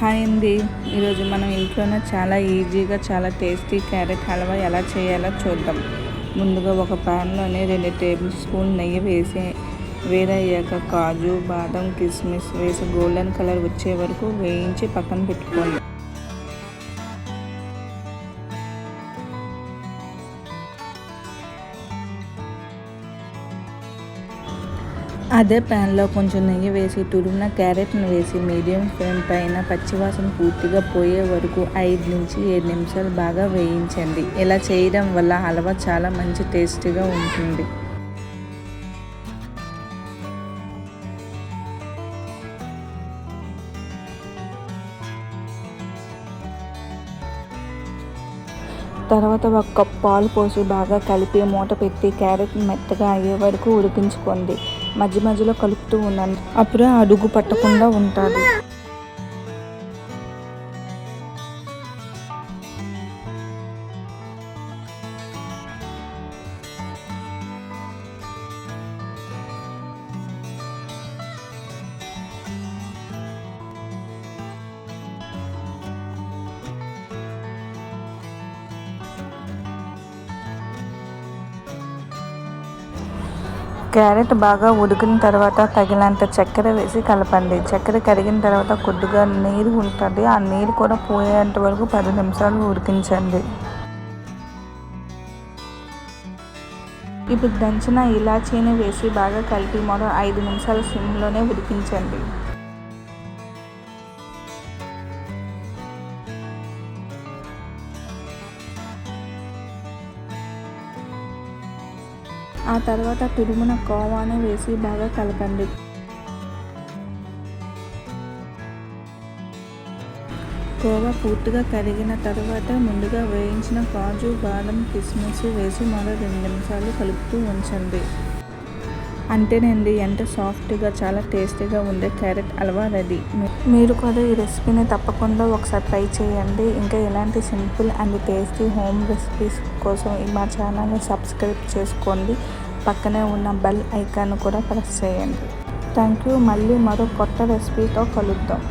Hi అండి. ఈరోజు మనం ఇంట్లోనే చాలా ఈజీగా చాలా టేస్టీ క్యారెట్ హల్వా ఎలా చేయాలో చూద్దాం. ముందుగా ఒక ప్యాన్లోనే 2 టేబుల్ స్పూన్ నెయ్యి వేసి వేడయ్యాక కాజు, బాదం, కిస్మిస్ వేసి గోల్డెన్ కలర్ వచ్చే వరకు వేయించి పక్కన పెట్టుకోండి. అదే ప్యాన్లో కొంచెం నెయ్యి వేసి తురిమిన క్యారెట్ను వేసి మీడియం ఫ్లేమ్ పైన పచ్చివాసన పూర్తిగా పోయే వరకు 5 నుంచి 7 నిమిషాలు బాగా వేయించండి. ఇలా చేయడం వల్ల హల్వా చాలా మంచి టేస్టీగా ఉంటుంది. తర్వాత 1 కప్ పాలు పోసి బాగా కలిపి మూత పెట్టి క్యారెట్ మెత్తగా అయ్యే వరకు ఉడికించుకోండి. మధ్య మధ్యలో కలుపుతూ ఉండండి, అప్పుడే అడుగు పట్టకుండా ఉంటుంది. క్యారెట్ బాగా ఉడికిన తర్వాత తగినంత చక్కెర వేసి కలపండి. చక్కెర కరిగిన తర్వాత కొద్దిగా నీరు ఉంటుంది, ఆ నీరు కూడా పోయేంత వరకు 10 నిమిషాలు ఉడికించండి. ఇప్పుడు దంచిన ఇలాచీని వేసి బాగా కలిపి మరో 5 నిమిషాలు సిమ్లోనే ఉడికించండి. ఆ తర్వాత తురిమిన కోవాని వేసి బాగా కలపండి. కోవా పూర్తిగా కరిగిన తర్వాత ముందుగా వేయించిన కాజు, బాదం, కిస్మిస్ వేసి మరో 2 నిమిషాలు కలుపుతూ ఉంచండి. అంతేనండి, ఎంత సాఫ్ట్గా చాలా టేస్టీగా ఉండే క్యారెట్ హల్వా రెడీ. మీరు కూడా ఈ రెసిపీని తప్పకుండా ఒకసారి ట్రై చేయండి. ఇంకా ఇలాంటి simple and tasty home recipes కోసం మా ఛానల్ని సబ్స్క్రైబ్ చేసుకోండి. పక్కనే ఉన్న బెల్ ఐకాన్ కూడా ప్రెస్ చేయండి. Thank you. మళ్ళీ మరో కొత్త రెసిపీతో కలుద్దాం.